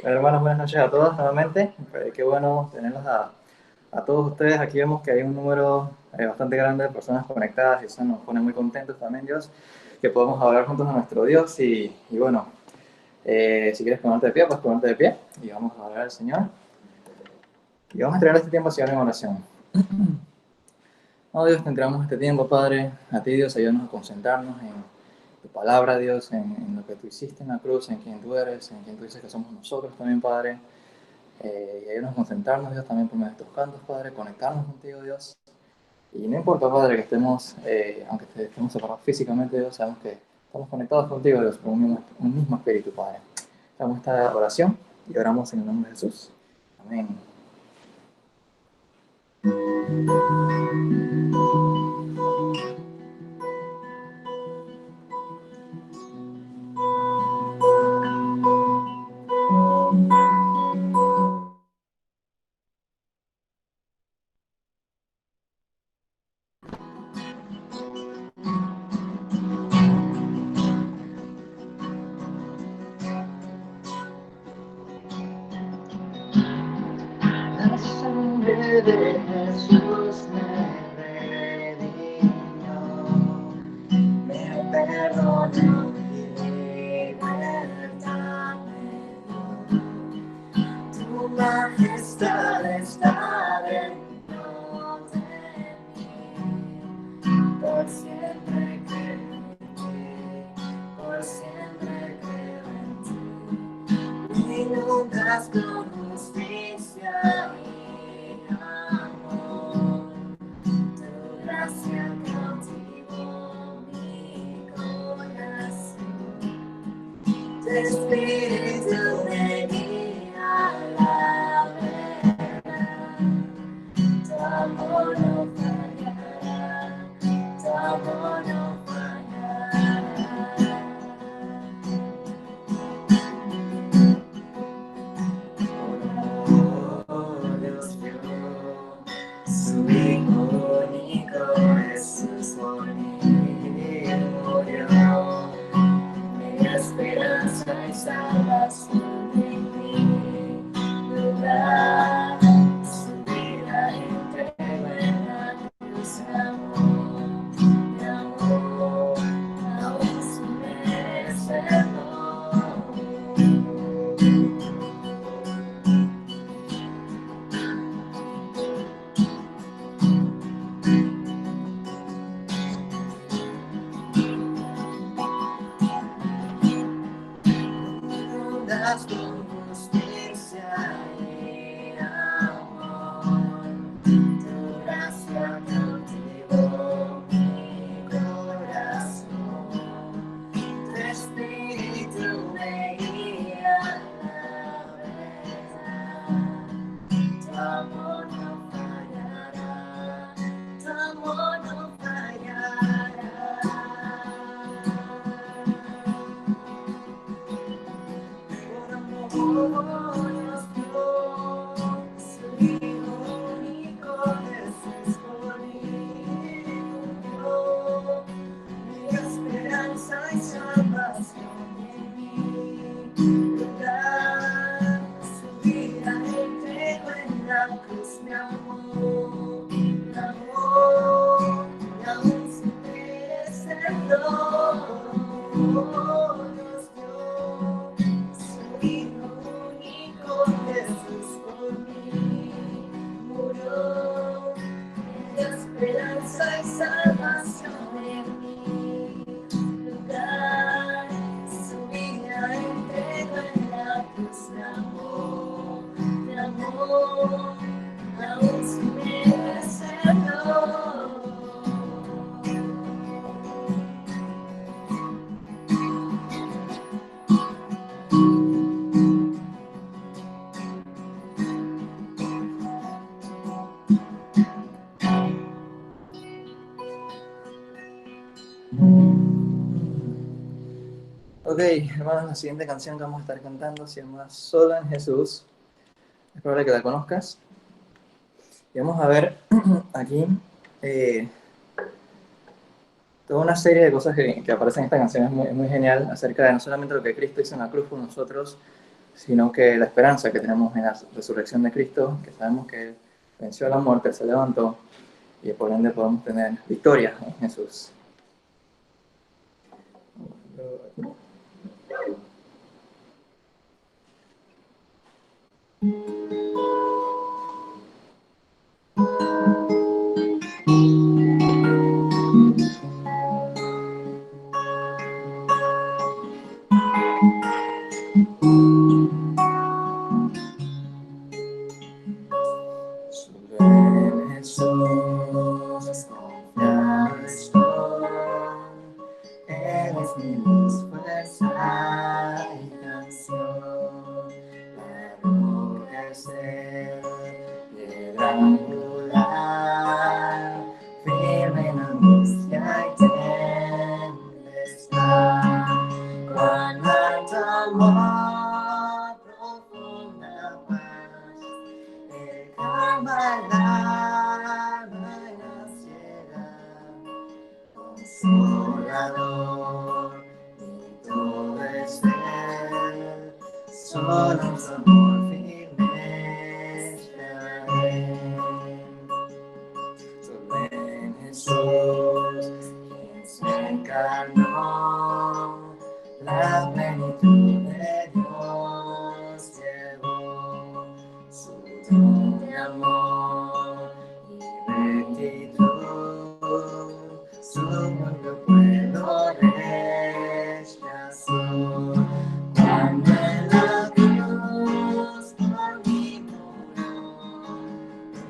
Hermanos, buenas noches a todos nuevamente. Qué bueno tenerlos a todos ustedes. Aquí vemos que hay un número bastante grande de personas conectadas y eso nos pone muy contentos también, Dios, que podemos hablar juntos a nuestro Dios. Y bueno, si quieres ponerte de pie, pues ponerte de pie y vamos a hablar al Señor. Y vamos a entregar este tiempo al Señor en oración. Oh Dios, te entregamos este tiempo, Padre. A ti, Dios, ayúdanos a concentrarnos en tu palabra, Dios, en lo que tú hiciste en la cruz, en quién tú eres, en quién tú dices que somos nosotros también, Padre. Y ayúdanos a concentrarnos, Dios, también por medio de estos cantos, Padre, conectarnos contigo, Dios. Y no importa, Padre, que estemos, aunque estemos separados físicamente, Dios, sabemos que estamos conectados contigo, Dios, por un mismo espíritu, Padre. Hagamos esta oración y oramos en el nombre de Jesús. Amén. La sangre de Jesús me redimió, me perdonó y libertad me dio. Tu majestad está dentro de mí, por siempre creo en ti, por siempre creo en ti. Me inundas con justicia y amor, tu gracia cautivó mi corazón, tu espíritu me guía a la verdad, tu amor no fallará, tu amor no fallará. Oh, Dios dio su Hijo único, Jesús por mí murió. Mi esperanza y salvación en mi lugar. Su vida entregó en la cruz, mi amor, aún sin merecerlo. Con justicia y amor, tu gracia cautivó mi corazón, tu espíritu me guía a la verdad, tu amor no fallará, tu amor no fallará. Oh, Dios dio su Hijo único, Jesús por mí murió. Mi esperanza y salvación en mi lugar. Su vida entregó en la cruz, mi amor, y aún sin merecerlo. Oh, Dios dio su Hijo único, Jesús por mí murió. Mi esperanza y salvación en mi lugar. Su vida entregó en la cruz, mi amor, aún sin merecerlo. Ok, hermanos, la siguiente canción que vamos a estar cantando se llama Solo en Jesús. Es probable que la conozcas. Y vamos a ver aquí eh, toda una serie de cosas que aparecen en esta canción. Es muy genial acerca de no solamente lo que Cristo hizo en la cruz por nosotros, sino que la esperanza que tenemos en la resurrección de Cristo, que sabemos que Él venció a la muerte, se levantó, y por ende podemos tener victoria en Jesús. Ven Jesús, confiado estoy, Él es mi luz, fuerza y canción, la roca es Él, piedra angular, firme en angustia y tempestad, cuán alto amor, profunda paz, el calma el alma y la ansiedad, consolador, y todo es Él, solo su amor firme estaré. Solo en Jesús, quien se encarnó, la plenitud de Dios llevó, su don de amor y rectitud, su propio pueblo rechazó. Cuando en la cruz por mí murió,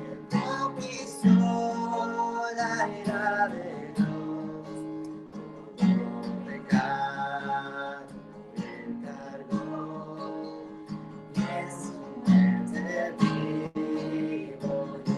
Él conquistó la ira de Dios, todo pecado Él cargó, y en su muerte vivo yo.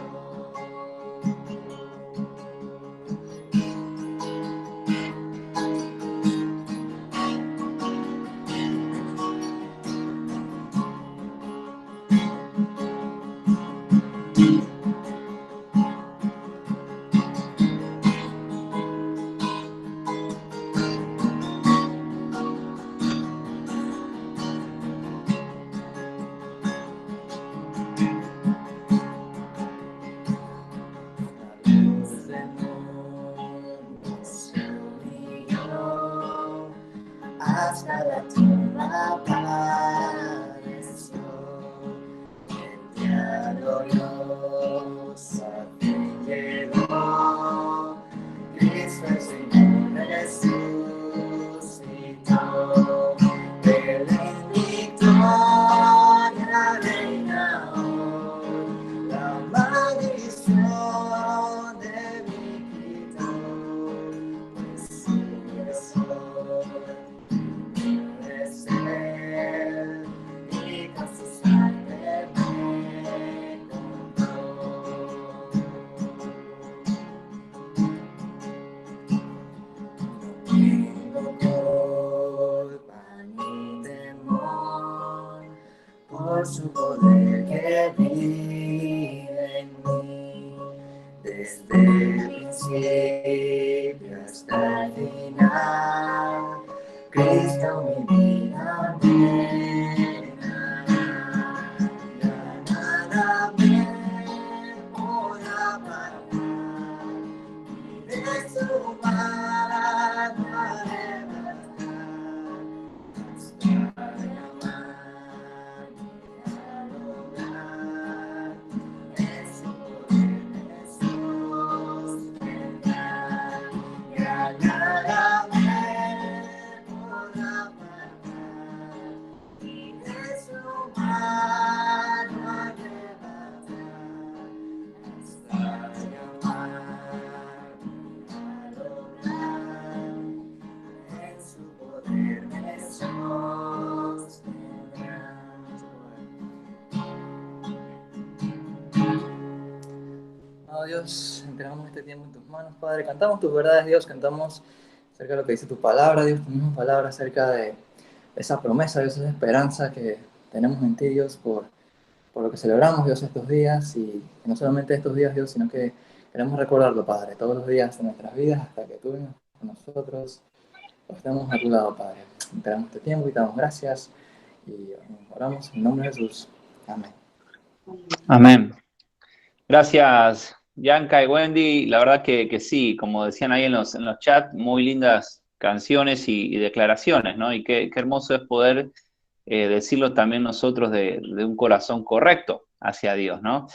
La luz del mundo se humilló, hasta la tierra apareció, el día glorioso a fin llegó, Cristo el Señor resucitó, Él en victoria reina hoy, la maldición de mi quitó, pues su es Él, y con su sangre me compró. No tengo culpa ni temor, por su poder que vive en mí, desde el principio hasta el final, Cristo mi vida me ganará, me podrá apartar, y de su mano arrebatar, hasta llamar y adorar, en su poder me sostendrá, ganará, me podrá apartar, y de su mano arrebatar, hasta llamar y adorar, en su poder me sostendrá. Oh Dios, entregamos este tiempo en tus manos, Padre. Cantamos tus verdades, Dios. Cantamos acerca de lo que dice tu palabra, Dios. Tu misma palabra acerca de esa promesa, Dios, esa esperanza que tenemos en ti, Dios, por lo que celebramos, Dios, estos días. Y no solamente estos días, Dios, sino que queremos recordarlo, Padre, todos los días de nuestras vidas hasta que tú vengas con nosotros o estemos a tu lado, Padre. Entregamos este tiempo y te damos gracias. Y oramos en nombre de Jesús. Amén. Amén. Gracias, Bianca y Wendy. La verdad que sí, como decían ahí en los chats, muy lindas canciones y declaraciones, ¿no? Y qué hermoso es poder decirlo también nosotros de un corazón correcto hacia Dios, ¿no?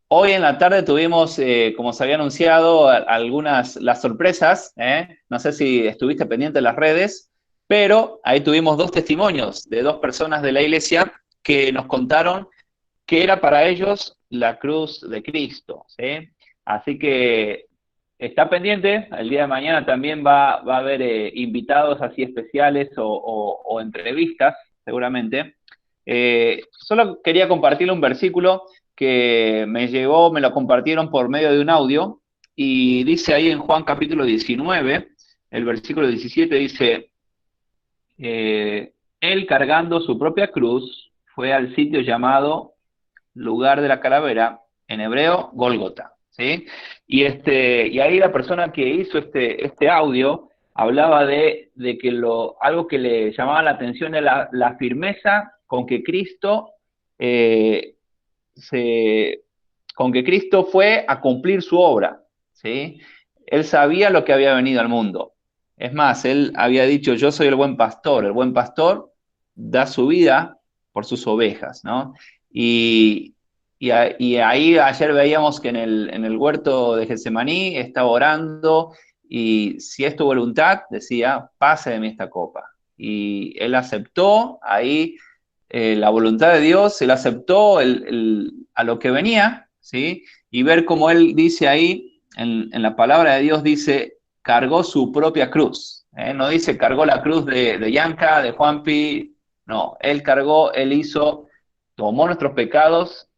Hoy en la tarde tuvimos, como se había anunciado, las sorpresas, ¿eh? No sé si estuviste pendiente de las redes, pero ahí tuvimos 2 testimonios de 2 personas de la iglesia que nos contaron que era para ellos la cruz de Cristo, ¿sí? Así que está pendiente, el día de mañana también va a haber invitados así especiales o entrevistas, seguramente. Solo quería compartirle un versículo que me llegó, me lo compartieron por medio de un audio, y dice ahí en Juan capítulo 19, el versículo 17 dice, él cargando su propia cruz fue al sitio llamado lugar de la calavera, en hebreo, Gólgota, ¿sí? Y ahí la persona que hizo este audio hablaba de que algo que le llamaba la atención era la firmeza con que Cristo eh, con que Cristo fue a cumplir su obra, ¿sí? Él sabía lo que había venido al mundo. Es más, él había dicho, yo soy el buen pastor da su vida por sus ovejas, ¿no? Y, y ahí ayer veíamos que en el huerto de Getsemaní estaba orando, y si es tu voluntad, decía, pase de mí esta copa. Y él aceptó ahí la voluntad de Dios, él aceptó a lo que venía, ¿sí? Y ver cómo él dice ahí, en la palabra de Dios dice, cargó su propia cruz. No dice cargó la cruz de Yanka, de Juanpi, no, él hizo, tomó nuestros pecados,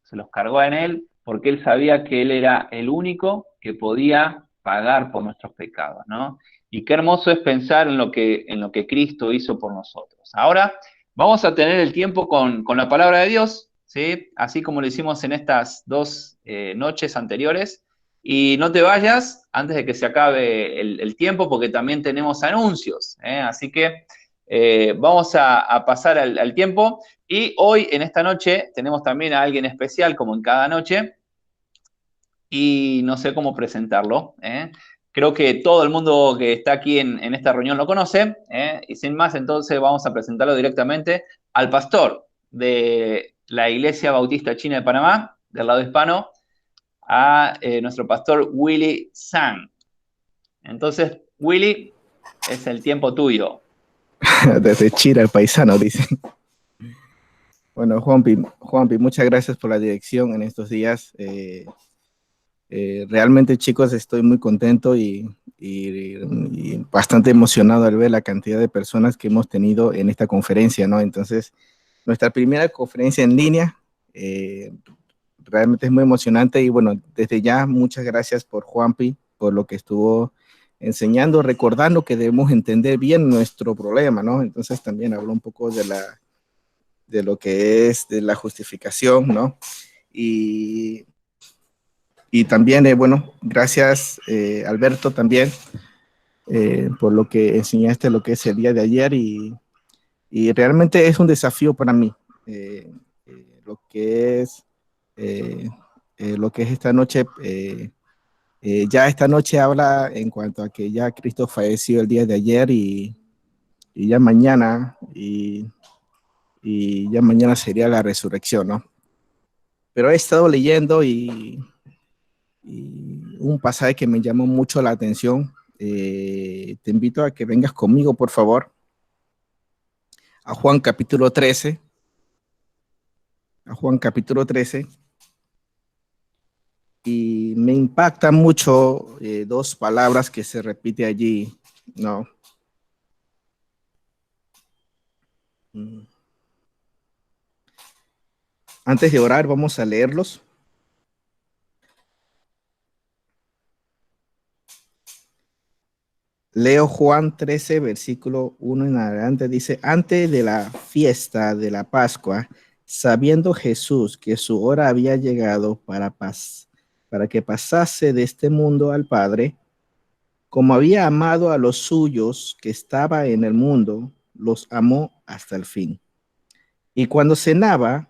se los cargó en él, porque él sabía que él era el único que podía pagar por nuestros pecados, ¿no? Y qué hermoso es pensar en lo que Cristo hizo por nosotros. Ahora vamos a tener el tiempo con la palabra de Dios, ¿sí? Así como lo hicimos en estas 2 noches anteriores. Y no te vayas antes de que se acabe el tiempo, porque también tenemos anuncios, ¿eh? Así que vamos a pasar al tiempo. Y hoy, en esta noche, tenemos también a alguien especial, como en cada noche, y no sé cómo presentarlo, ¿eh? Creo que todo el mundo que está aquí en esta reunión lo conoce, ¿eh? Y sin más, entonces vamos a presentarlo directamente al pastor de la Iglesia Bautista China de Panamá, del lado hispano, a nuestro pastor Willy Sang. Entonces, Willy, es el tiempo tuyo. Desde Chira, el paisano, dice. Bueno, Juanpi, muchas gracias por la dirección en estos días. Realmente, chicos, estoy muy contento y bastante emocionado al ver la cantidad de personas que hemos tenido en esta conferencia, ¿no? Entonces, nuestra primera conferencia en línea realmente es muy emocionante y bueno, desde ya, muchas gracias por Juanpi, por lo que estuvo enseñando, recordando que debemos entender bien nuestro problema, ¿no? Entonces también habló un poco de lo que es de la justificación, ¿no? Y también, bueno, gracias Alberto también por lo que enseñaste lo que es el día de ayer y realmente es un desafío para mí lo que es esta noche. Ya esta noche habla en cuanto a que ya Cristo falleció el día de ayer y ya mañana y ya mañana sería la resurrección, ¿no? Pero he estado leyendo y un pasaje que me llamó mucho la atención. Te invito a que vengas conmigo, por favor, a Juan capítulo 13. A Juan capítulo 13. Y me impacta mucho 2 palabras que se repite allí, ¿no? Antes de orar, vamos a leerlos. Leo Juan 13, versículo 1 en adelante. Dice, antes de la fiesta de la Pascua, sabiendo Jesús que su hora había llegado para que pasase de este mundo al Padre, como había amado a los suyos que estaba en el mundo, los amó hasta el fin. Y cuando cenaba,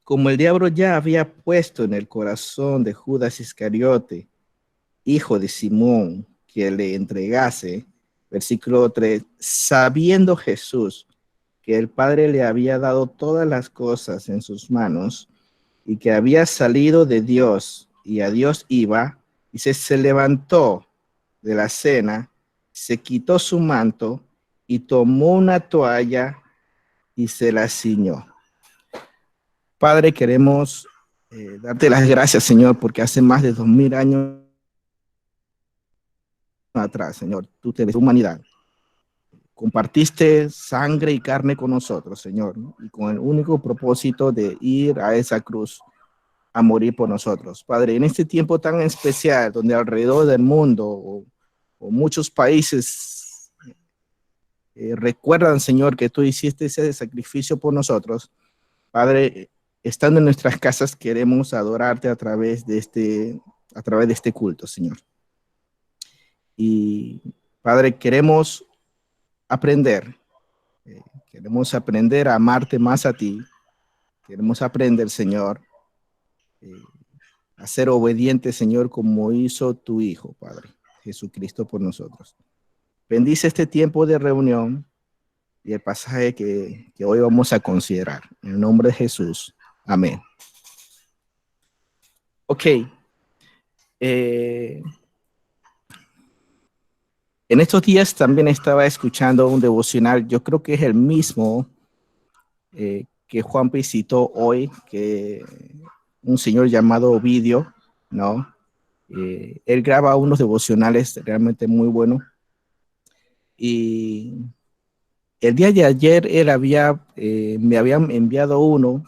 como el diablo ya había puesto en el corazón de Judas Iscariote, hijo de Simón, que le entregase, versículo 3, sabiendo Jesús que el Padre le había dado todas las cosas en sus manos y que había salido de Dios y a Dios iba, y se levantó de la cena, se quitó su manto y tomó una toalla y se la ciñó. Padre, queremos darte las gracias, Señor, porque hace más de 2000 años atrás, Señor, tú te ves humanidad. Compartiste sangre y carne con nosotros, Señor, ¿no? Y con el único propósito de ir a esa cruz a morir por nosotros. Padre, en este tiempo tan especial, donde alrededor del mundo o muchos países recuerdan, Señor, que tú hiciste ese sacrificio por nosotros, Padre, estando en nuestras casas, queremos adorarte a través de este culto, Señor. Y, Padre, queremos aprender a amarte más a ti. Queremos aprender, Señor, a ser obediente, Señor, como hizo tu Hijo, Padre, Jesucristo por nosotros. Bendice este tiempo de reunión y el pasaje que hoy vamos a considerar. En el nombre de Jesús. Amén. Ok. En estos días también estaba escuchando un devocional, yo creo que es el mismo que Juanpi citó hoy, que un señor llamado Ovidio, ¿no? Él graba unos devocionales realmente muy buenos. Y el día de ayer él me había enviado uno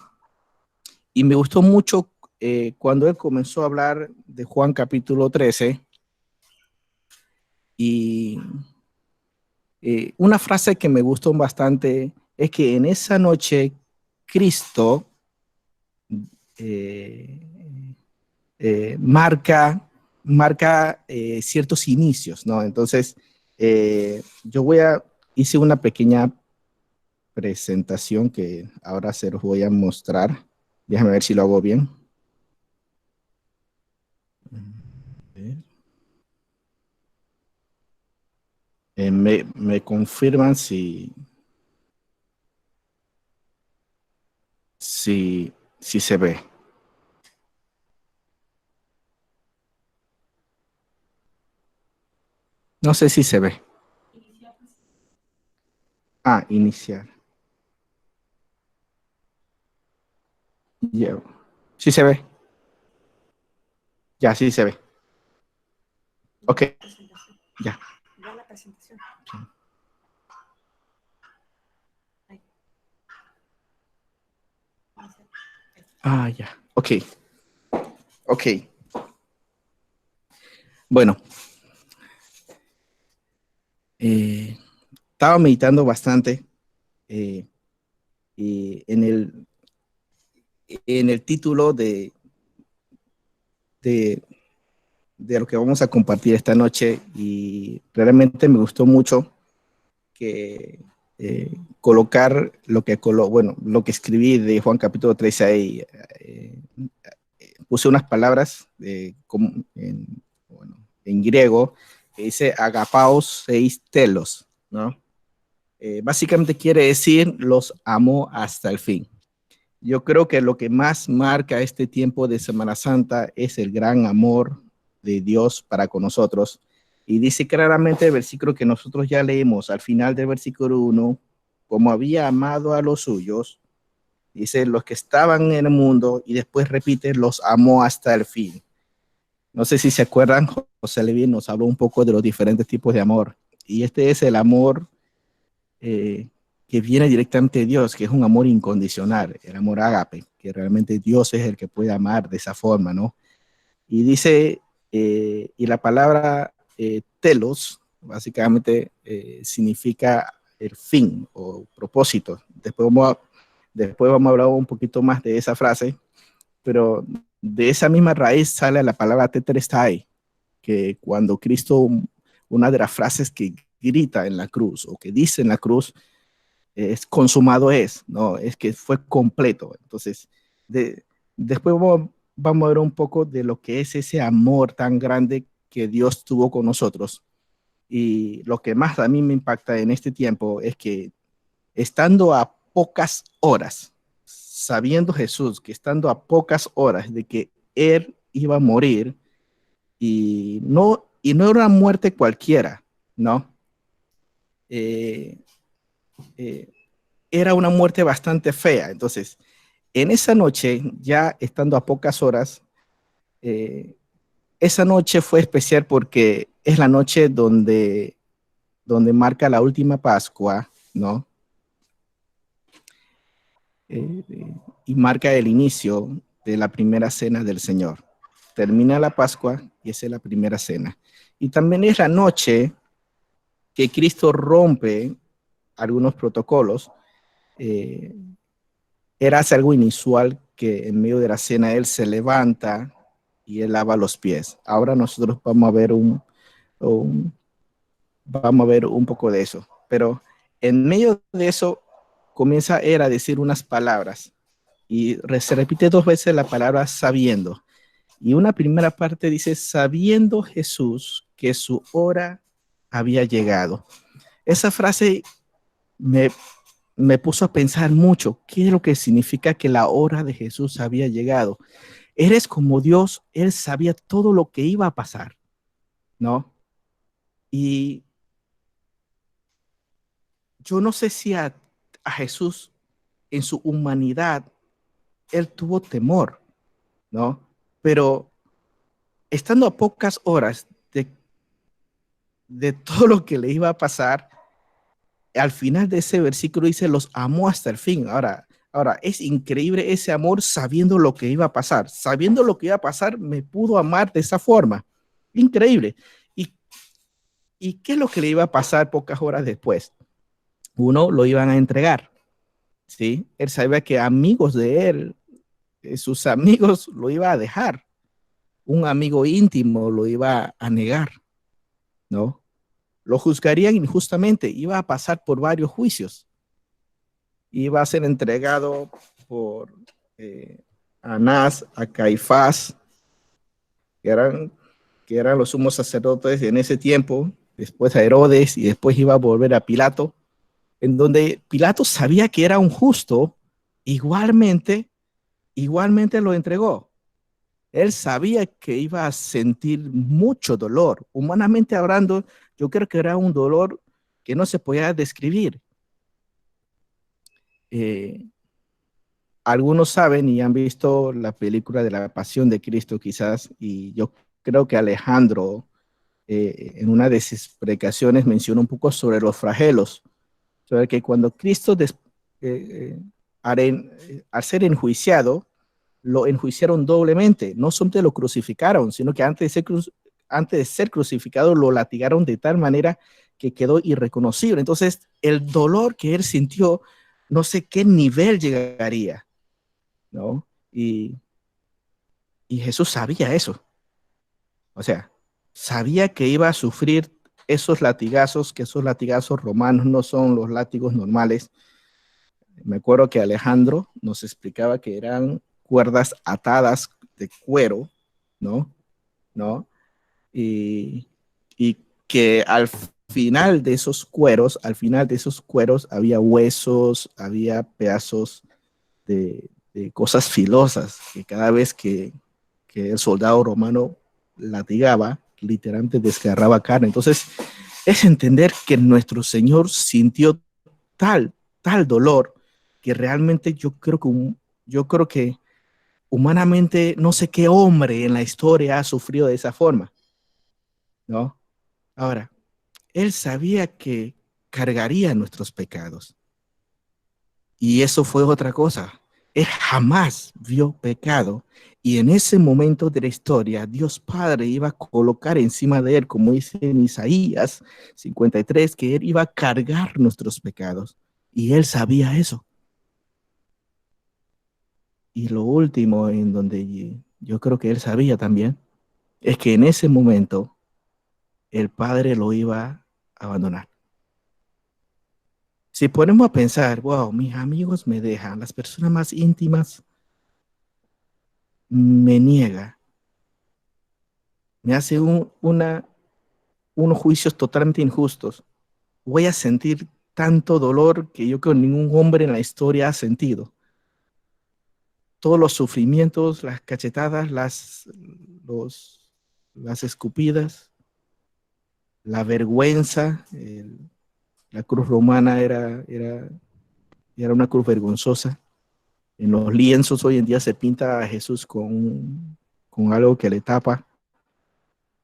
y me gustó mucho cuando él comenzó a hablar de Juan capítulo 13 y una frase que me gustó bastante es que en esa noche Cristo marca ciertos inicios, ¿no? Entonces, hice una pequeña presentación que ahora se los voy a mostrar. Déjame ver si lo hago bien. Me confirman si se ve. No sé si se ve. Iniciar. Yeah. Sí se ve. Ya, sí se ve. Ok. Ya. La presentación. Sí. Ya. Ok. Ok. Bueno. Estaba meditando bastante y en el título de lo que vamos a compartir esta noche, y realmente me gustó mucho que colocar lo que escribí de Juan capítulo 13 ahí. Puse unas palabras en griego que dice agapaos seis telos, ¿no? Básicamente quiere decir los amo hasta el fin. Yo creo que lo que más marca este tiempo de Semana Santa es el gran amor de Dios para con nosotros. Y dice claramente el versículo que nosotros ya leímos al final del versículo 1, como había amado a los suyos, dice los que estaban en el mundo, y después repite, los amó hasta el fin. No sé si se acuerdan, José Levi nos habló un poco de los diferentes tipos de amor. Y este es el amor que viene directamente de Dios, que es un amor incondicional, el amor ágape, que realmente Dios es el que puede amar de esa forma, ¿no? Y dice, y la palabra telos, básicamente significa el fin o propósito. Después vamos a hablar un poquito más de esa frase, pero de esa misma raíz sale la palabra tetelestai, que cuando Cristo, una de las frases que grita en la cruz o que dice en la cruz, es consumado es, ¿no? Es que fue completo. Entonces, después vamos a ver un poco de lo que es ese amor tan grande que Dios tuvo con nosotros. Y lo que más a mí me impacta en este tiempo es que estando a pocas horas, sabiendo Jesús que estando a pocas horas de que Él iba a morir, y no era una muerte cualquiera, ¿no? Eh, eh, Era una muerte bastante fea. Entonces, en esa noche, ya estando a pocas horas, eh, esa noche fue especial porque es la noche donde marca la última Pascua, ¿no? Y marca el inicio de la primera cena del Señor. Termina la Pascua y esa es la primera cena. Y también es la noche que Cristo rompe algunos protocolos. Eh, Era algo inusual que en medio de la cena Él se levanta y Él lava los pies. Ahora nosotros un, vamos a ver un poco de eso. Pero en medio de eso comienza Él a decir unas palabras y se repite dos veces la palabra sabiendo. Y una primera parte dice, sabiendo Jesús que su hora había llegado. Esa frase me, me puso a pensar mucho, ¿qué es lo que significa que la hora de Jesús había llegado? Eres como Dios, Él sabía todo lo que iba a pasar, ¿no? Y yo no sé si a Jesús en su humanidad, Él tuvo temor, ¿no? Pero estando a pocas horas de todo lo que le iba a pasar, al final de ese versículo dice, los amó hasta el fin. Ahora, es increíble ese amor sabiendo lo que iba a pasar. Sabiendo lo que iba a pasar, me pudo amar de esa forma. Increíble. ¿Y, y qué es lo que le iba a pasar pocas horas después? Uno, lo iban a entregar, ¿sí? Él sabía que amigos de él, sus amigos lo iba a dejar. Un amigo íntimo lo iba a negar, ¿no? Lo juzgarían injustamente, iba a pasar por varios juicios. Iba a ser entregado por Anás, a Caifás, que eran, que eran los sumos sacerdotes en ese tiempo, después a Herodes y después iba a volver a Pilato, en donde Pilato sabía que era un justo, igualmente lo entregó. Él sabía que iba a sentir mucho dolor. Humanamente hablando, yo creo que era un dolor que no se podía describir. Eh, Algunos saben y han visto la película de la Pasión de Cristo quizás, y yo creo que Alejandro en una de sus predicaciones menciona un poco sobre los flagelos, sobre que cuando Cristo eh, al ser enjuiciado, lo enjuiciaron doblemente, no solamente lo crucificaron, sino que antes de ser crucificado lo latigaron de tal manera que quedó irreconocible. Entonces, el dolor que él sintió, no sé qué nivel llegaría, ¿no? Y Jesús sabía eso. O sea, sabía que iba a sufrir esos latigazos, que esos latigazos romanos no son los látigos normales. Me acuerdo que Alejandro nos explicaba que eran cuerdas atadas de cuero, ¿no? ¿No? Y, y que al final de esos cueros había huesos, había pedazos de cosas filosas, que cada vez que el soldado romano latigaba, literalmente desgarraba carne. Entonces, es entender que nuestro Señor sintió tal dolor que realmente yo creo que humanamente no sé qué hombre en la historia ha sufrido de esa forma, ¿no? Ahora, él sabía que cargaría nuestros pecados. Y eso fue otra cosa. Él jamás vio pecado. Y en ese momento de la historia, Dios Padre iba a colocar encima de él, como dice en Isaías 53, que él iba a cargar nuestros pecados. Y él sabía eso. Y lo último en donde yo creo que él sabía también, es que en ese momento el Padre lo iba a abandonar. Si ponemos a pensar, wow, mis amigos me dejan, las personas más íntimas me niega, me hace unos juicios totalmente injustos. Voy a sentir tanto dolor que yo creo que ningún hombre en la historia ha sentido. Todos los sufrimientos, las cachetadas, las escupidas, la vergüenza, la cruz romana era una cruz vergonzosa. En los lienzos hoy en día se pinta a Jesús con algo que le tapa,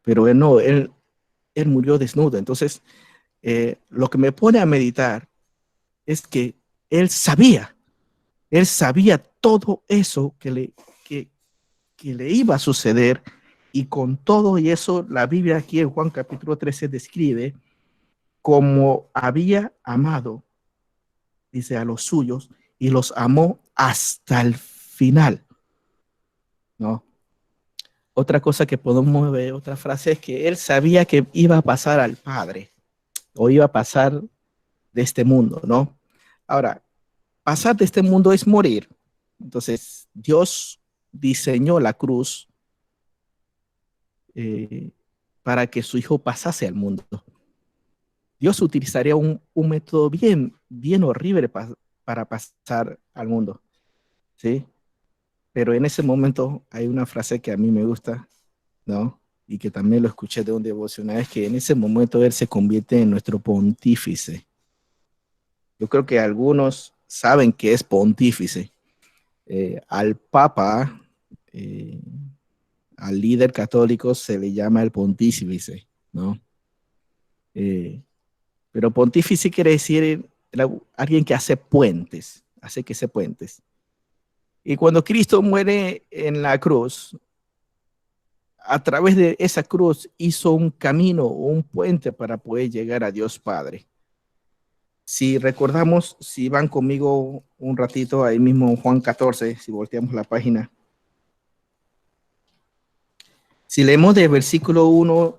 pero él murió desnudo. Entonces, lo que me pone a meditar es que él sabía todo eso que le iba a suceder, y con todo y eso, la Biblia aquí en Juan capítulo 13 describe cómo había amado, dice, a los suyos, y los amó hasta el final, ¿no? Otra cosa que podemos ver, otra frase, es que él sabía que iba a pasar al Padre, o iba a pasar de este mundo, ¿no? Ahora, pasar de este mundo es morir. Entonces, Dios diseñó la cruz eh, para que su hijo pasase al mundo. Dios utilizaría un método bien horrible para pasar al mundo, ¿sí? Pero en ese momento hay una frase que a mí me gusta, ¿no? Y que también lo escuché de un devocional, es que en ese momento Él se convierte en nuestro pontífice. Yo creo que algunos saben que es pontífice. Al Papa, eh, al líder católico, se le llama el pontífice, ¿no? Pero pontífice quiere decir alguien que hace puentes, hace que se puentes. Y cuando Cristo muere en la cruz, a través de esa cruz hizo un camino, un puente para poder llegar a Dios Padre. Si recordamos, si van conmigo un ratito, ahí mismo Juan 14, si volteamos la página. Si leemos del versículo 1,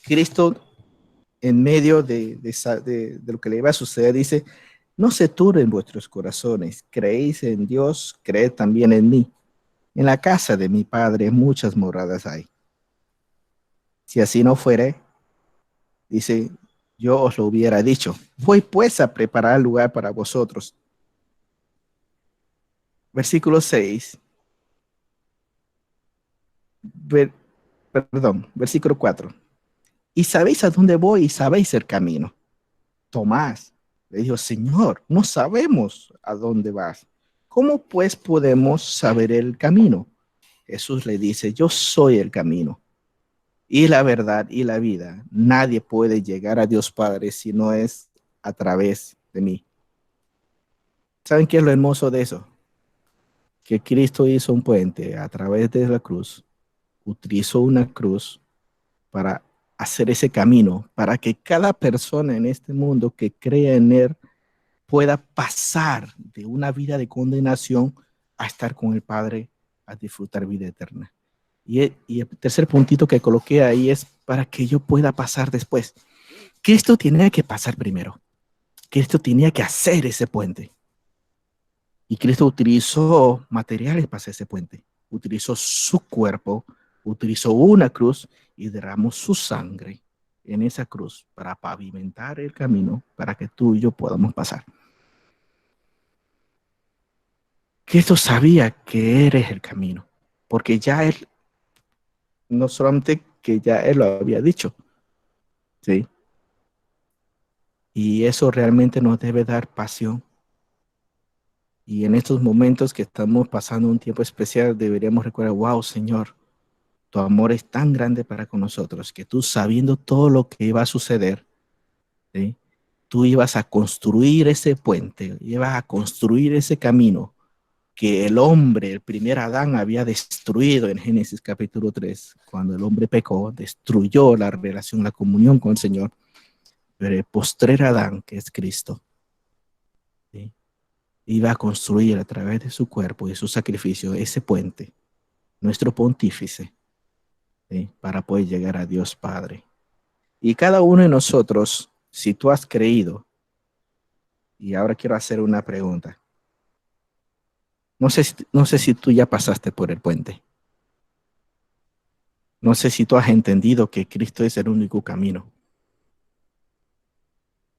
Cristo en medio de lo que le iba a suceder dice: no se turben vuestros corazones, creéis en Dios, creed también en mí. En la casa de mi Padre muchas moradas hay. Si así no fuere, dice, yo os lo hubiera dicho. Voy pues a preparar lugar para vosotros. Versículo 6. Versículo 4. Y sabéis a dónde voy y sabéis el camino. Tomás le dijo: Señor, no sabemos a dónde vas. ¿Cómo pues podemos saber el camino? Jesús le dice: yo soy el camino y la verdad y la vida. Nadie puede llegar a Dios Padre si no es a través de mí. ¿Saben qué es lo hermoso de eso? Que Cristo hizo un puente a través de la cruz, utilizó una cruz para hacer ese camino, para que cada persona en este mundo que crea en Él pueda pasar de una vida de condenación a estar con el Padre, a disfrutar vida eterna. Y el tercer puntito que coloqué ahí es para que yo pueda pasar después. Cristo tenía que pasar primero. Cristo tenía que hacer ese puente. Y Cristo utilizó materiales para hacer ese puente. Utilizó su cuerpo, utilizó una cruz y derramó su sangre en esa cruz para pavimentar el camino para que tú y yo podamos pasar. Cristo sabía que eres el camino, porque ya Él, no solamente que ya Él lo había dicho, ¿sí? Y eso realmente nos debe dar pasión. Y en estos momentos que estamos pasando un tiempo especial, deberíamos recordar: wow, Señor, tu amor es tan grande para con nosotros, que tú, sabiendo todo lo que iba a suceder, ¿sí?, tú ibas a construir ese puente, ibas a construir ese camino que el hombre, el primer Adán, había destruido en Génesis capítulo 3. Cuando el hombre pecó, destruyó la relación, la comunión con el Señor. Pero el postrer Adán, que es Cristo, ¿sí?, iba a construir a través de su cuerpo y su sacrificio ese puente, nuestro pontífice, ¿sí?, para poder llegar a Dios Padre. Y cada uno de nosotros, si tú has creído Y ahora quiero hacer una pregunta. No sé si tú ya pasaste por el puente. No sé si tú has entendido que Cristo es el único camino.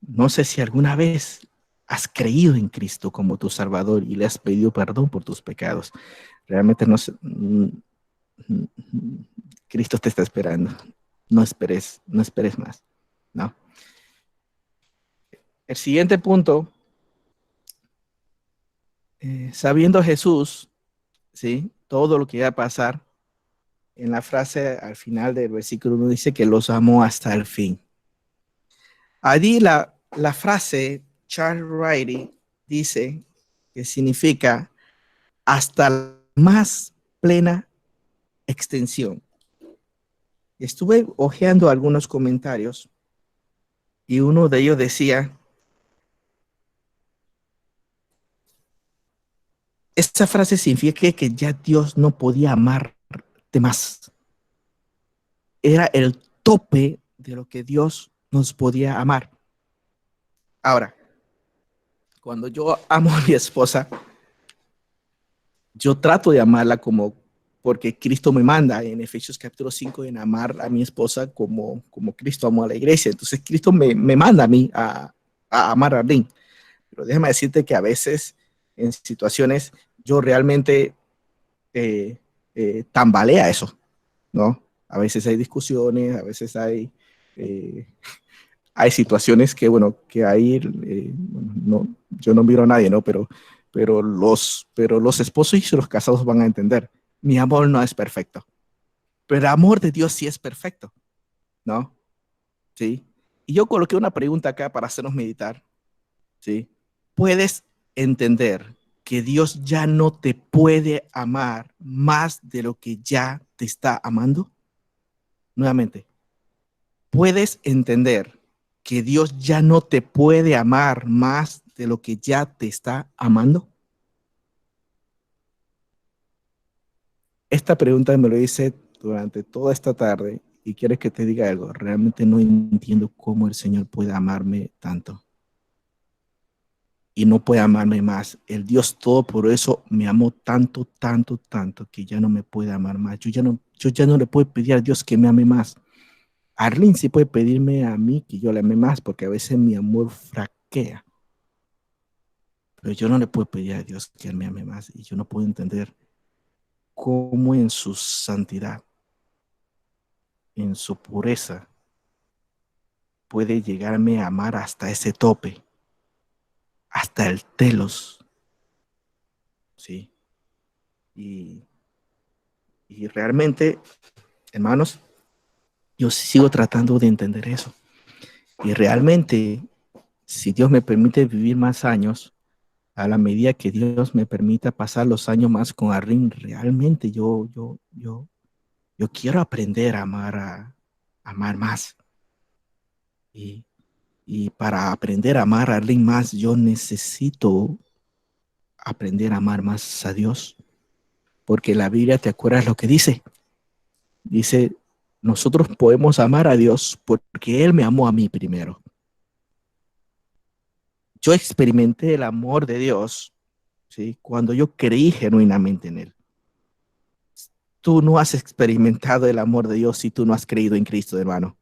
No sé si alguna vez has creído en Cristo como tu Salvador y le has pedido perdón por tus pecados. Realmente no sé. Cristo te está esperando. No esperes más. ¿No? El siguiente punto, sabiendo Jesús, ¿sí? Todo lo que iba a pasar, en la frase al final del versículo 1 dice que los amó hasta el fin. Allí la frase Charles Riley dice que significa hasta la más plena extensión. Estuve hojeando algunos comentarios y uno de ellos decía, esta frase significa que ya Dios no podía amarte más. Era el tope de lo que Dios nos podía amar. Ahora, cuando yo amo a mi esposa, yo trato de amarla como porque Cristo me manda en Efesios capítulo 5 en amar a mi esposa como Cristo amó a la iglesia. Entonces Cristo me manda a mí a amar a Arlene. Pero déjame decirte que a veces en situaciones yo realmente tambalea eso, ¿no? A veces hay discusiones, a veces hay situaciones que, bueno, que ahí, no, yo no miro a nadie, ¿no? Pero los esposos y los casados van a entender. Mi amor no es perfecto, pero el amor de Dios sí es perfecto, ¿no? ¿Sí? Y yo coloqué una pregunta acá para hacernos meditar, ¿sí? ¿Puedes entender que Dios ya no te puede amar más de lo que ya te está amando? Nuevamente, ¿puedes entender que Dios ya no te puede amar más de lo que ya te está amando? Esta pregunta me lo hice durante toda esta tarde y quiero que te diga algo. Realmente no entiendo cómo el Señor puede amarme tanto y no puede amarme más. El Dios todo por eso me amó tanto, tanto, tanto que ya no me puede amar más. Yo ya no le puedo pedir a Dios que me ame más. Arlene sí puede pedirme a mí que yo le ame más porque a veces mi amor fraquea. Pero yo no le puedo pedir a Dios que Él me ame más y yo no puedo entender cómo en su santidad, en su pureza, puede llegarme a amar hasta ese tope, hasta el telos, ¿sí? Y, y realmente, hermanos, yo sigo tratando de entender eso. Y realmente, si Dios me permite vivir más años, a la medida que Dios me permita pasar los años más con Arlene, realmente yo quiero aprender a amar más. Y, y para aprender a amar a Arlene más, yo necesito aprender a amar más a Dios. Porque la Biblia, ¿te acuerdas lo que dice? Dice, nosotros podemos amar a Dios porque Él me amó a mí primero. Yo experimenté el amor de Dios, ¿sí? Cuando yo creí genuinamente en Él. Tú no has experimentado el amor de Dios si tú no has creído en Cristo, hermano.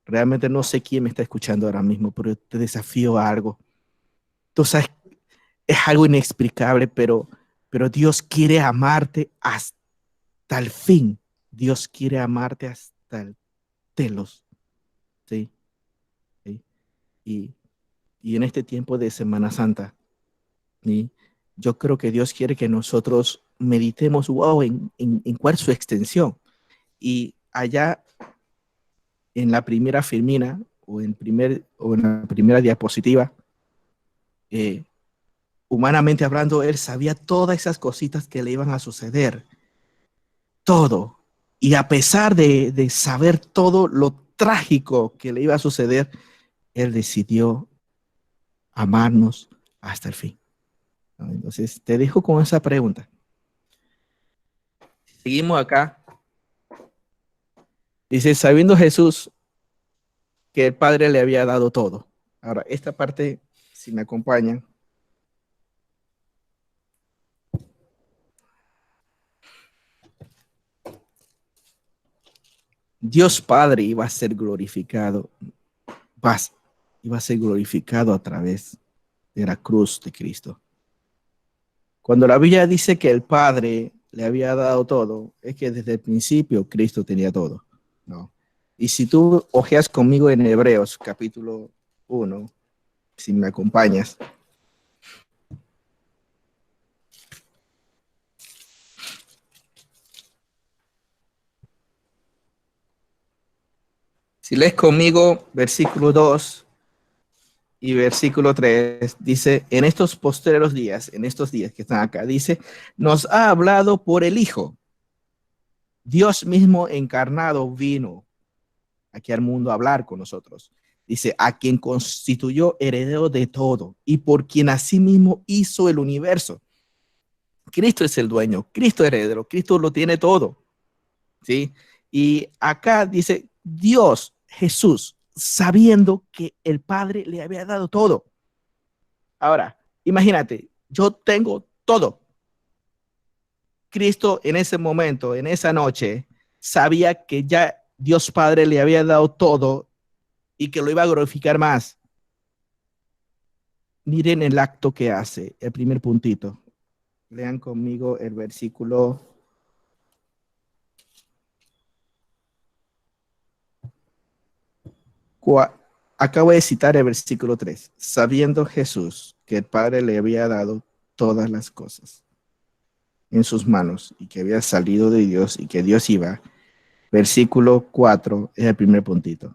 Realmente no sé quién me está escuchando ahora mismo, pero te desafío a algo. Tú sabes, es algo inexplicable, pero Dios quiere amarte hasta el fin. Dios quiere amarte hasta el telos. ¿Sí? ¿Sí? Y, y en este tiempo de Semana Santa, ¿sí? Yo creo que Dios quiere que nosotros meditemos, wow, en cuál es su extensión. Y allá en la primera filmina o en la primera diapositiva, eh, humanamente hablando, él sabía todas esas cositas que le iban a suceder, todo. Y a pesar de saber todo lo trágico que le iba a suceder, él decidió amarnos hasta el fin. Entonces, te dejo con esa pregunta. Seguimos acá. Dice, sabiendo Jesús que el Padre le había dado todo. Ahora, esta parte si me acompañan. Dios Padre iba a ser glorificado, iba a ser glorificado a través de la cruz de Cristo. Cuando la Biblia dice que el Padre le había dado todo, es que desde el principio Cristo tenía todo, ¿no? Y si tú ojeas conmigo en Hebreos capítulo 1, si me acompañas. Si lees conmigo versículo 2 y versículo 3, dice, en estos postreros días, en estos días que están acá, dice, nos ha hablado por el Hijo. Dios mismo encarnado vino aquí al mundo a hablar con nosotros. Dice, a quien constituyó heredero de todo y por quien asimismo hizo el universo. Cristo es el dueño, Cristo es heredero, Cristo lo tiene todo, ¿sí? Y acá dice, Dios, Jesús, sabiendo que el Padre le había dado todo. Ahora, imagínate, yo tengo todo. Cristo en ese momento, en esa noche, sabía que ya Dios Padre le había dado todo y que lo iba a glorificar más. Miren el acto que hace, el primer puntito. Lean conmigo el versículo. Acabo de citar el versículo 3. Sabiendo Jesús que el Padre le había dado todas las cosas en sus manos y que había salido de Dios y que Dios iba. Versículo 4 es el primer puntito.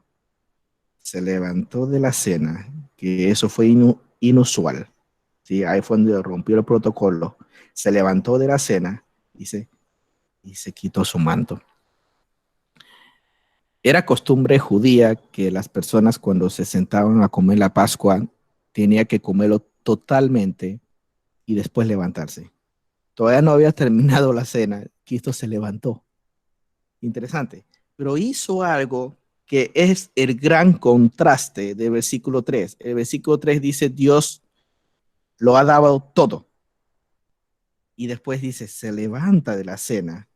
Se levantó de la cena, que eso fue inusual. ¿Sí? Ahí fue donde rompió el protocolo. Se levantó de la cena, dice, y se quitó su manto. Era costumbre judía que las personas cuando se sentaban a comer la Pascua tenía que comerlo totalmente y después levantarse. Todavía no había terminado la cena, Cristo se levantó. Interesante. Pero hizo algo que es el gran contraste del versículo 3. El versículo 3 dice, Dios lo ha dado todo. Y después dice, se levanta de la cena,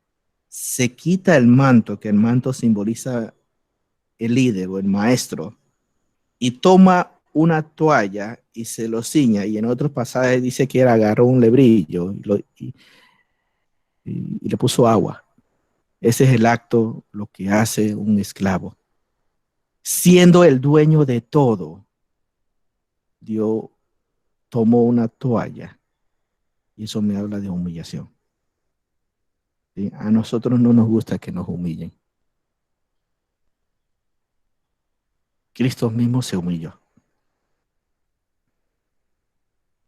se quita el manto, que el manto simboliza el líder o el maestro, y toma una toalla y se lo ciña. Y en otros pasajes dice que él agarró un lebrillo y le puso agua. Ese es el acto, lo que hace un esclavo. Siendo el dueño de todo, Dios tomó una toalla y eso me habla de humillación. ¿Sí? A nosotros no nos gusta que nos humillen. Cristo mismo se humilló.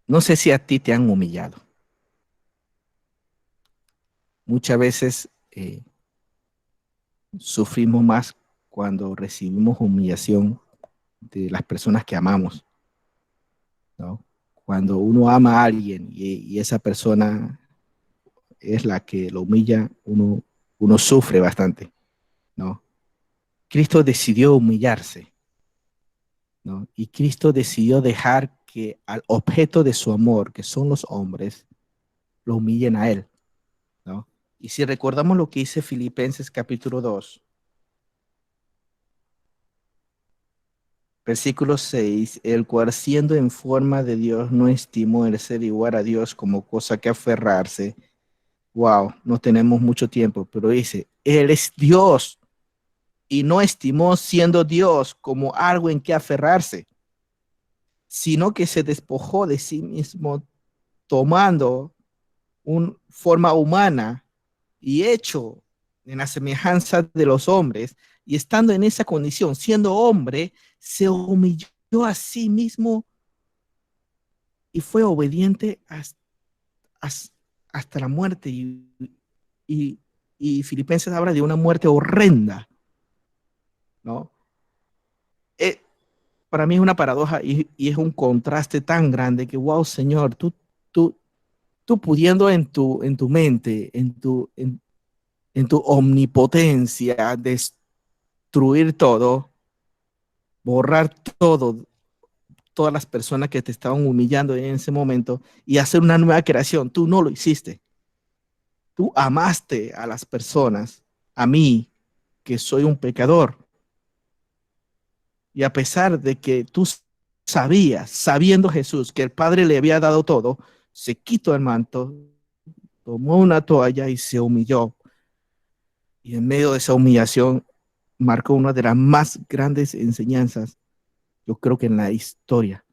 No sé si a ti te han humillado. Muchas veces sufrimos más cuando recibimos humillación de las personas que amamos, ¿no? Cuando uno ama a alguien y esa persona es la que lo humilla, uno sufre bastante, ¿no? Cristo decidió humillarse, ¿no? Y Cristo decidió dejar que al objeto de su amor, que son los hombres, lo humillen a él, ¿no? Y si recordamos lo que dice Filipenses capítulo 2, versículo 6, el cual siendo en forma de Dios no estimó el ser igual a Dios como cosa que aferrarse. Wow, no tenemos mucho tiempo, pero dice, Él es Dios y no estimó siendo Dios como algo en que aferrarse, sino que se despojó de sí mismo tomando una forma humana y hecho en la semejanza de los hombres, y estando en esa condición, siendo hombre, se humilló a sí mismo y fue obediente hasta la muerte. Y, y Filipenses habla de una muerte horrenda, ¿no? Eh, para mí es una paradoja y es un contraste tan grande que, wow, Señor, tú, tú pudiendo en tu mente, en tu omnipotencia, destruir todo, borrar todo, todas las personas que te estaban humillando en ese momento y hacer una nueva creación. Tú no lo hiciste. Tú amaste a las personas, a mí, que soy un pecador. Y a pesar de que tú sabías, sabiendo Jesús, que el Padre le había dado todo, se quitó el manto, tomó una toalla y se humilló. Y en medio de esa humillación marcó una de las más grandes enseñanzas, yo creo que en la historia,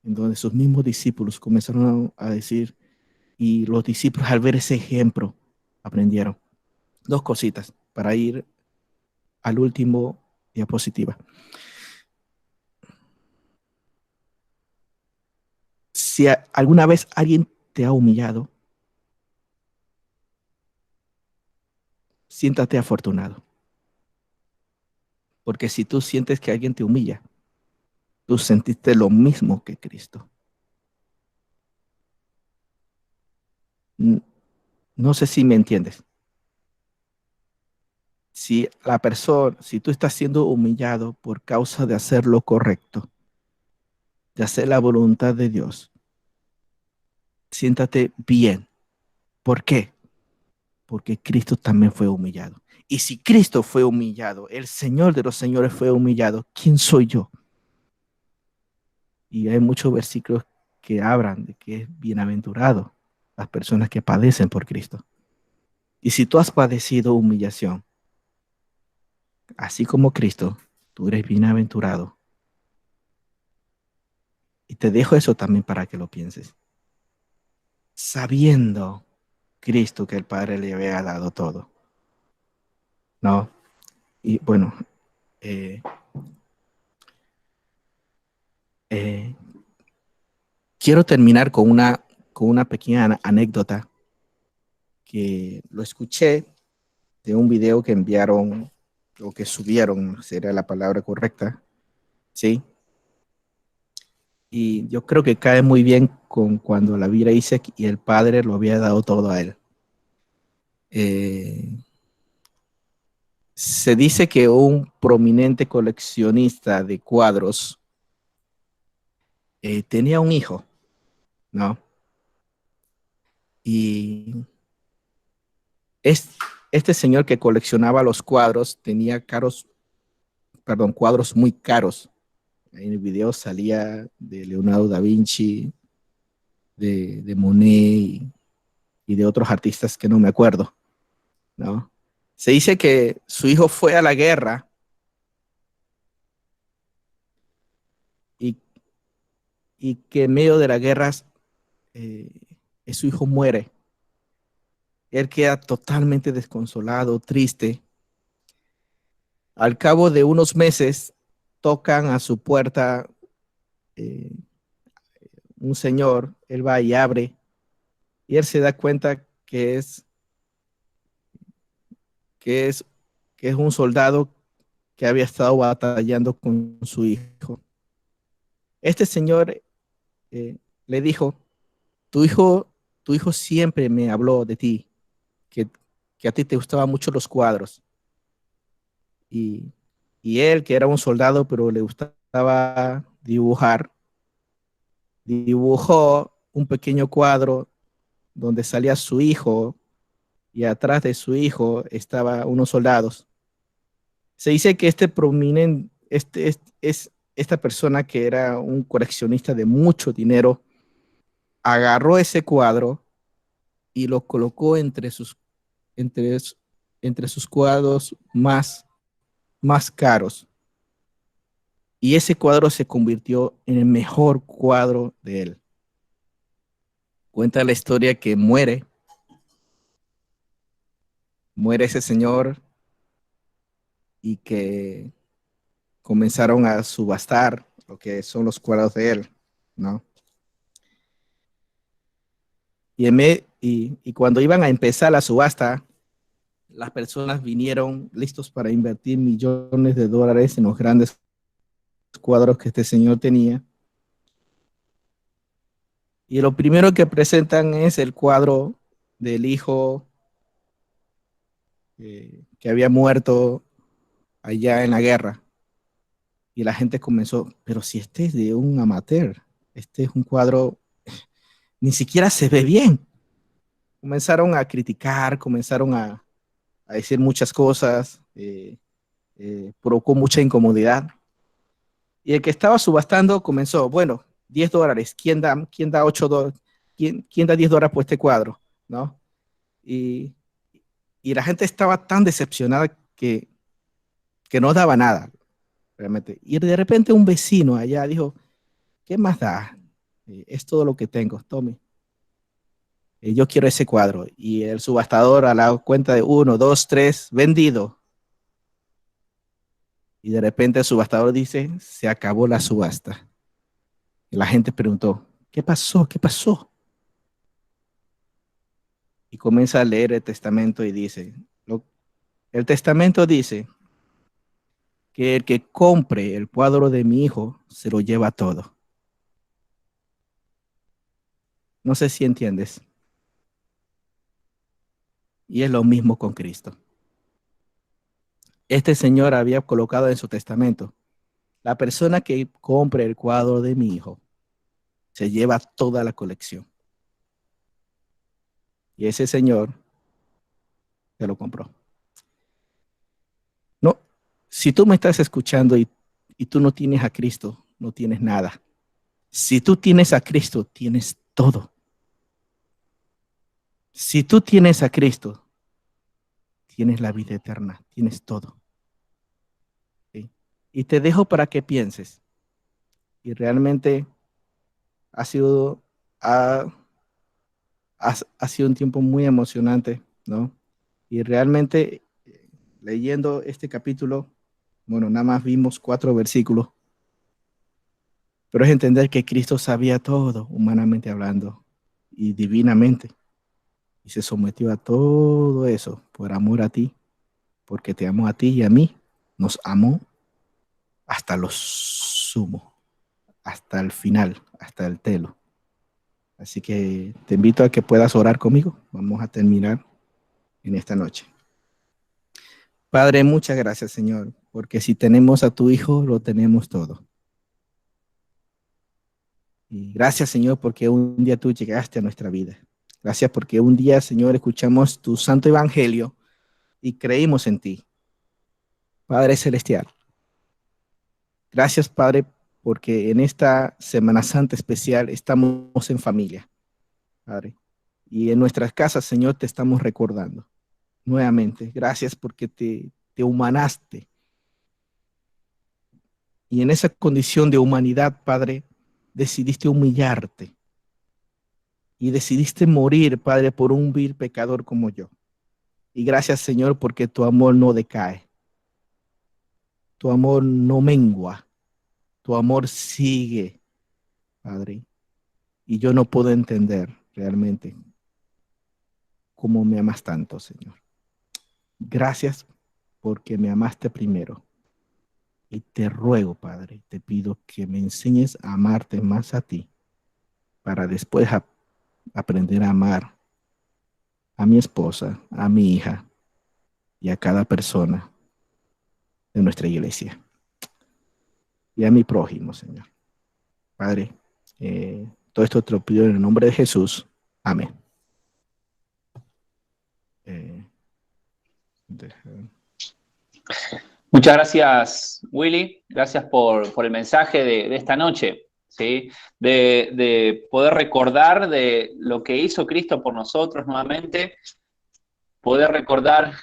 en donde sus mismos discípulos comenzaron a decir, y los discípulos al ver ese ejemplo aprendieron. Dos cositas para ir al último diapositiva. Si alguna vez alguien te ha humillado, siéntate afortunado. Porque si tú sientes que alguien te humilla, tú sentiste lo mismo que Cristo. No sé si me entiendes. Si la persona, si tú estás siendo humillado por causa de hacer lo correcto, de hacer la voluntad de Dios, siéntate bien. ¿Por qué? Porque Cristo también fue humillado. Y si Cristo fue humillado, el Señor de los señores fue humillado, ¿quién soy yo? Y hay muchos versículos que hablan de que es bienaventurado las personas que padecen por Cristo. Y si tú has padecido humillación, así como Cristo, tú eres bienaventurado. Y te dejo eso también para que lo pienses. Sabiendo Cristo que el Padre le había dado todo. ¿No? Y bueno, quiero terminar con una pequeña anécdota que lo escuché de un video que enviaron o que subieron, sería la palabra correcta, ¿sí? Y yo creo que cae muy bien con cuando la Biblia dice y el Padre lo había dado todo a él. Se dice que un prominente coleccionista de cuadros tenía un hijo, ¿no? Y este señor que coleccionaba los cuadros tenía cuadros muy caros. En el video salía de Leonardo da Vinci, de Monet y de otros artistas que no me acuerdo, ¿no? Se dice que su hijo fue a la guerra y que en medio de la guerra su hijo muere. Él queda totalmente desconsolado, triste. Al cabo de unos meses tocan a su puerta un señor, él va y abre y él se da cuenta que es un soldado que había estado batallando con su hijo. Este señor le dijo, tu hijo siempre me habló de ti, que a ti te gustaban mucho los cuadros. Y, y él, que era un soldado, pero le gustaba dibujar, dibujó un pequeño cuadro donde salía su hijo y atrás de su hijo estaban unos soldados. Se dice que esta persona que era un coleccionista de mucho dinero, agarró ese cuadro y lo colocó entre, entre sus cuadros más caros. Y ese cuadro se convirtió en el mejor cuadro de él. Cuenta la historia que muere ese señor y que comenzaron a subastar lo que son los cuadros de él, ¿no? Y cuando iban a empezar la subasta, las personas vinieron listos para invertir millones de dólares en los grandes cuadros que este señor tenía. Y lo primero que presentan es el cuadro del hijo que había muerto allá en la guerra. Y la gente comenzó, pero si este es de un amateur, este es un cuadro, ni siquiera se ve bien. Comenzaron a criticar, comenzaron a decir muchas cosas, provocó mucha incomodidad. Y el que estaba subastando comenzó, bueno, $10, quién da $8? ¿Quién da $10 por este cuadro? ¿No? Y, y la gente estaba tan decepcionada que no daba nada, realmente. Y de repente un vecino allá dijo, ¿qué más da? Es todo lo que tengo, tome. Yo quiero ese cuadro. Y el subastador a la cuenta de 1, 2, 3, vendido. Y de repente el subastador dice, se acabó la subasta. Y la gente preguntó, ¿qué pasó? ¿Qué pasó? Y comienza a leer el testamento y dice, el testamento dice que el que compre el cuadro de mi hijo se lo lleva todo. No sé si entiendes. Y es lo mismo con Cristo. Este señor había colocado en su testamento, la persona que compre el cuadro de mi hijo se lleva toda la colección. Y ese señor se lo compró. No, si tú me estás escuchando y tú no tienes a Cristo, no tienes nada. Si tú tienes a Cristo, tienes todo. Si tú tienes a Cristo, tienes la vida eterna, tienes todo. ¿Sí? Y te dejo para que pienses. Y realmente ha sido, ha, ha sido un tiempo muy emocionante, ¿no? Y realmente leyendo este capítulo, bueno, nada más vimos 4 versículos, pero es entender que Cristo sabía todo, humanamente hablando, y divinamente, y se sometió a todo eso por amor a ti, porque te amó a ti y a mí, nos amó hasta lo sumo, hasta el final, hasta el telo. Así que te invito a que puedas orar conmigo. Vamos a terminar en esta noche. Padre, muchas gracias, Señor, porque si tenemos a tu Hijo, lo tenemos todo. Y gracias, Señor, porque un día tú llegaste a nuestra vida. Gracias porque un día, Señor, escuchamos tu santo evangelio y creímos en ti. Padre Celestial, gracias, Padre, porque en esta Semana Santa especial estamos en familia, Padre. Y en nuestras casas, Señor, te estamos recordando nuevamente. Gracias porque te humanaste. Y en esa condición de humanidad, Padre, decidiste humillarte y decidiste morir, Padre, por un vil pecador como yo. Y gracias, Señor, porque tu amor no decae, tu amor no mengua, tu amor sigue, Padre. Y yo no puedo entender realmente cómo me amas tanto, Señor. Gracias porque me amaste primero. Y te ruego, Padre, te pido que me enseñes a amarte más a ti, para después aprender a amar a mi esposa, a mi hija y a cada persona de nuestra iglesia. Y a mi prójimo, Señor. Padre, todo esto te lo pido en el nombre de Jesús. Amén. Muchas gracias, Willy. Gracias por el mensaje de esta noche, ¿sí? De poder recordar de lo que hizo Cristo por nosotros nuevamente, poder recordar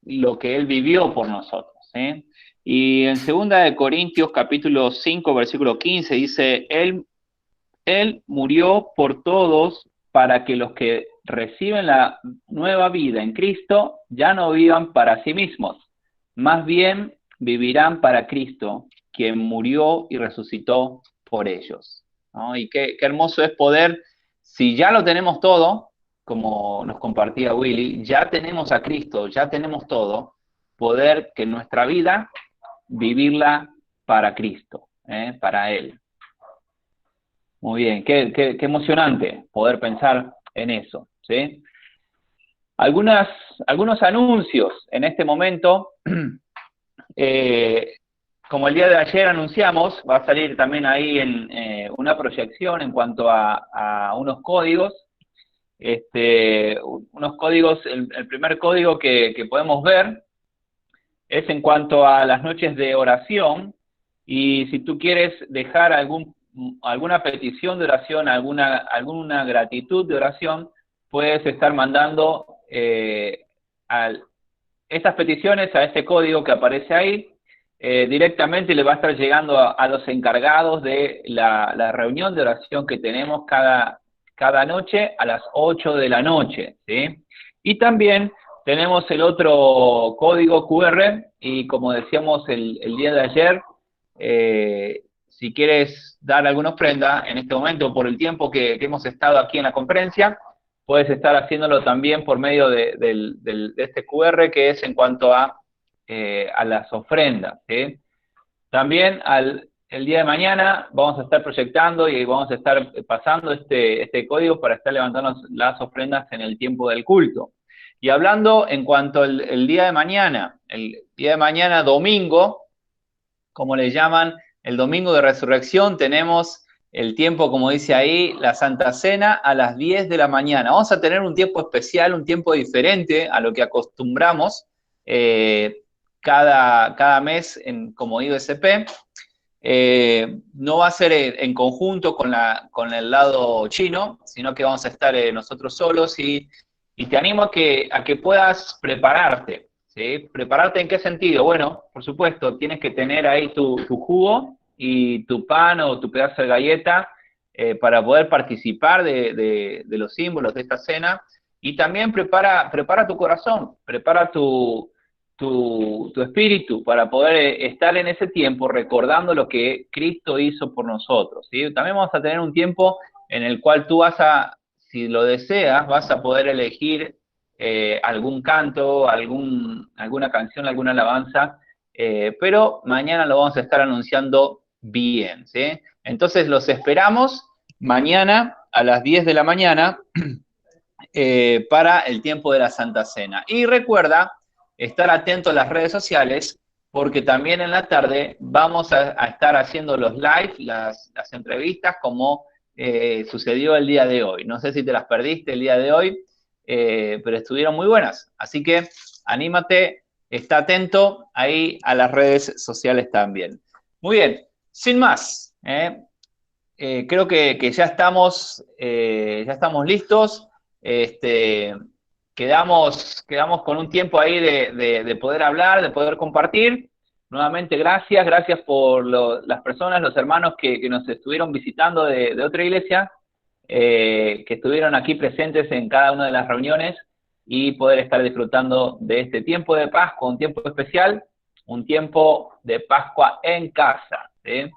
lo que Él vivió por nosotros, ¿sí? Y en 2 Corintios capítulo 5, versículo 15 dice, Él murió por todos para que los que reciben la nueva vida en Cristo ya no vivan para sí mismos, más bien vivirán para Cristo, quien murió y resucitó por ellos, ¿no? Y qué hermoso es poder, si ya lo tenemos todo, como nos compartía Willy, ya tenemos a Cristo, ya tenemos todo, poder que nuestra vida vivirla para Cristo, para Él. Muy bien, qué emocionante poder pensar en eso, ¿sí? Algunos anuncios en este momento. como el día de ayer anunciamos, va a salir también ahí en una proyección en cuanto a unos códigos. Unos códigos, el primer código que podemos ver es en cuanto a las noches de oración, y si tú quieres dejar alguna petición de oración, alguna gratitud de oración, puedes estar mandando estas peticiones a este código que aparece ahí. Directamente le va a estar llegando a los encargados de la reunión de oración que tenemos cada noche a las 8 de la noche, ¿sí? Y también tenemos el otro código QR, y como decíamos el día de ayer, si quieres dar alguna ofrenda en este momento por el tiempo que hemos estado aquí en la conferencia, puedes estar haciéndolo también por medio de este QR, que es en cuanto a las ofrendas, ¿sí? También el día de mañana vamos a estar proyectando y vamos a estar pasando este código para estar levantando las ofrendas en el tiempo del culto. Y hablando en cuanto al el día de mañana domingo, como le llaman, el domingo de resurrección, tenemos el tiempo, como dice ahí, la Santa Cena a las 10 de la mañana. Vamos a tener un tiempo especial, un tiempo diferente a lo que acostumbramos cada mes como IBSP. No va a ser en conjunto con el lado chino, sino que vamos a estar nosotros solos, y te animo a que puedas prepararte, ¿sí? ¿Prepararte en qué sentido? Bueno, por supuesto, tienes que tener ahí tu jugo y tu pan o tu pedazo de galleta para poder participar de los símbolos de esta cena, y también prepara tu corazón, prepara tu espíritu para poder estar en ese tiempo recordando lo que Cristo hizo por nosotros, ¿sí? También vamos a tener un tiempo en el cual tú si lo deseas, vas a poder elegir algún canto, alguna canción, alguna alabanza, pero mañana lo vamos a estar anunciando bien, ¿sí? Entonces los esperamos mañana a las 10 de la mañana para el tiempo de la Santa Cena. Y recuerda estar atento a las redes sociales, porque también en la tarde vamos a estar haciendo los live, las entrevistas, como sucedió el día de hoy. No sé si te las perdiste el día de hoy, pero estuvieron muy buenas. Así que anímate, está atento ahí a las redes sociales también. Muy bien, sin más, creo que ya estamos listos. Quedamos con un tiempo ahí de poder hablar, de poder compartir. Nuevamente, gracias por las personas, los hermanos que nos estuvieron visitando de otra iglesia, que estuvieron aquí presentes en cada una de las reuniones, y poder estar disfrutando de este tiempo de Pascua, un tiempo especial, un tiempo de Pascua en casa, ¿sí?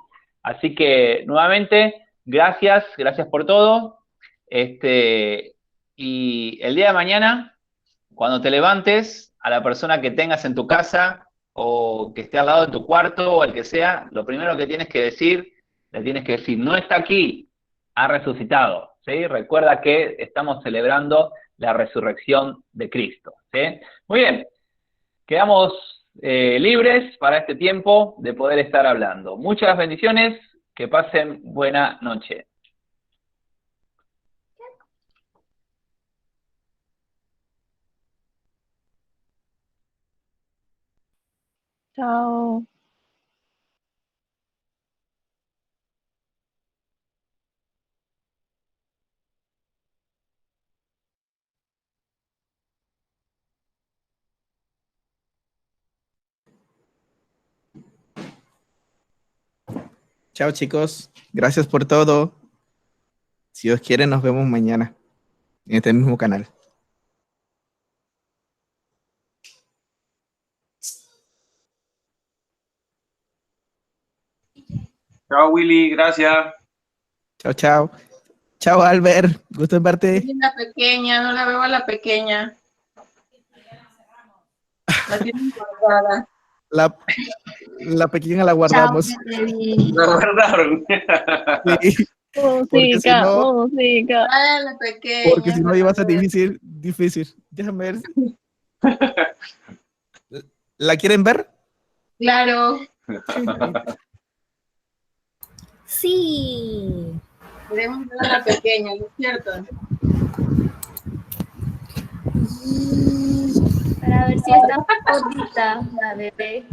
Así que, nuevamente, gracias por todo. Y el día de mañana, cuando te levantes, a la persona que tengas en tu casa o que esté al lado de tu cuarto o el que sea, lo primero que le tienes que decir, no está aquí, ha resucitado, ¿sí? Recuerda que estamos celebrando la resurrección de Cristo, ¿sí? Muy bien, quedamos libres para este tiempo de poder estar hablando. Muchas bendiciones, que pasen buena noche. Chao. Chao, chicos. Gracias por todo. Si Dios quiere, nos vemos mañana en este mismo canal. Chao, Willy, gracias. Chao, chao. Chao, Albert. Gusto en verte. La pequeña, no la veo a la pequeña. La tienen guardada. La pequeña la guardamos. La guardaron. Sí, Música, música. Ah, la pequeña. porque si no iba a ser difícil. Déjame ver. ¿La quieren ver? Claro. Sí. Queremos ver a la pequeña, ¿no es cierto? Para ver si está gordita la bebé.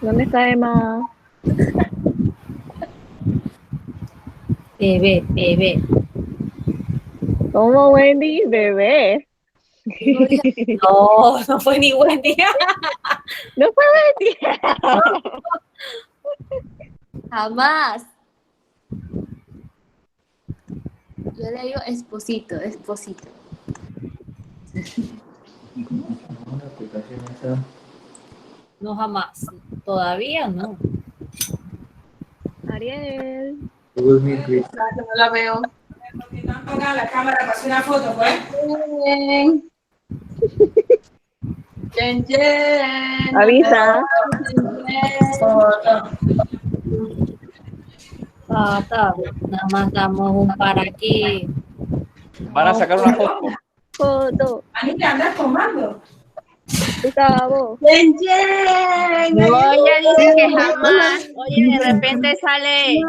¿Dónde está Emma? Bebé, bebé. ¿Cómo Wendy? Bebé. No, no fue ni buen día. No fue Wendy. Jamás. Yo le digo esposito, esposito. Una aplicación esa. No, jamás. Todavía no. Ariel. Google Meet with. No la veo. Pongan la cámara para hacer una foto, pues. Bien. Yen, yen. Avisa. Tata, nada más damos un para aquí. Van a sacar una foto. Foto. Anita, andas tomando. Gustavo. Yen, yen. No, ella dice que jamás. Oye, de repente sale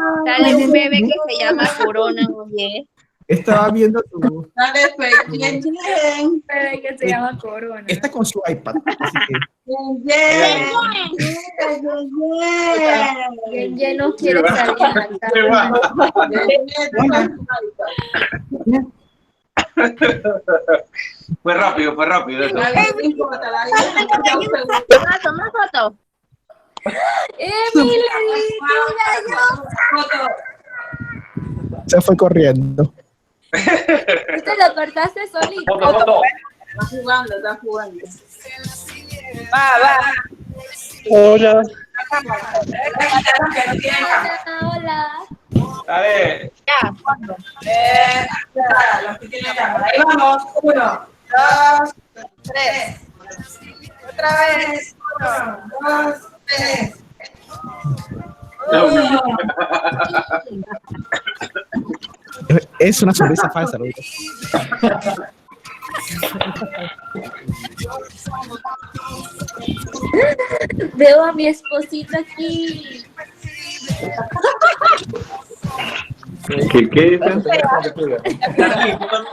un bebé que se llama Corona, oye. Estaba viendo tu... Dale, fe. Yen, yen. Bebé que se llama Corona. Está con su iPad. Así que... Yen, yen. Yen, yen. Ya no quiere salir a la cámara. Fue rápido eso. No importa, la vida. Toma foto. Emily, Se fue corriendo. tú te lo cortaste solito. Foto. Está jugando. Hola. Hola. Dale. Los que tienen cámara. Ahí vamos. 1, 2, 3. Otra vez. 1, 2, 3. Es una sonrisa falsa, ¿no? Veo a mi esposito aquí. ¿Qué dicen?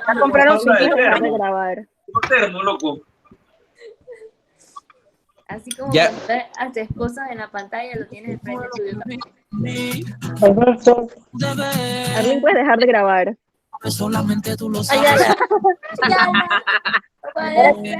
A comprar un sitio para grabar. Termo, loco. Así como Ya. cuando ves a tu esposa en la pantalla, lo tienes enfrente tuyo también. ¿Alguien puede dejar de grabar? Solamente tú lo Ayala. sabes. Ayala. No puede ser.